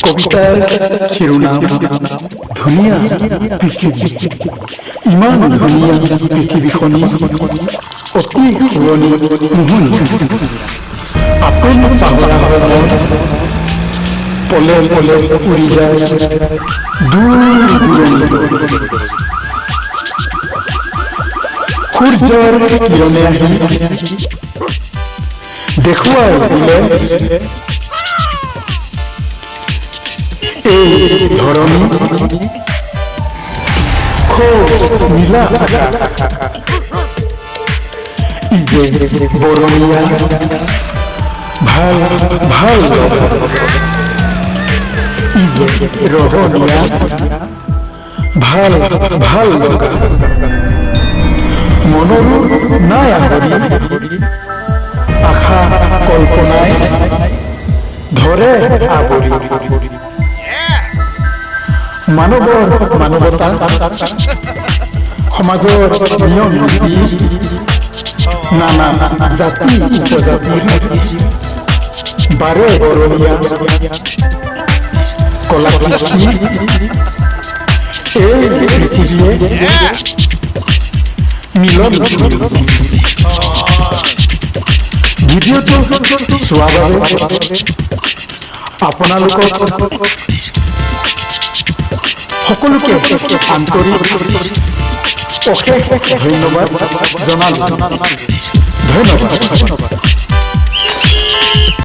কবিতাৰ শিৰোনাম ধুনীয়া পৃথিৱী। ইমান ধুনীয়া পৃথিৱীখনি অতি পুৰণি মোহনীয়া। আপোন পাহৰা মন পলে পলে উৰি যায় দূৰ দূৰণি। সূৰ্যৰ কিৰণে আহি দেখুৱাই দিলে এই ধৰণী নীলা ইজে বৰণীয়া ভাল ভাল ইজে ৰহণীয়া ভাল ভাল মনৰো নাই আহৰি আশা কল্পনাই ধৰে আৱৰি। মানৱৰ মানৱতা সমাজৰ নিয়ম নীতি নানা জাতি উপজাতিৰ বাৰে বৰণীয়া কলা কৃষ্টি এই পৃথিৱীয়ে মিলন। ভিডিঅ'টো চোৱাৰ বাবে আপোনালোকক সকলোকে আন্তৰিক অশেষ ধন্যবাদ জনালোঁ। ধন্যবাদ।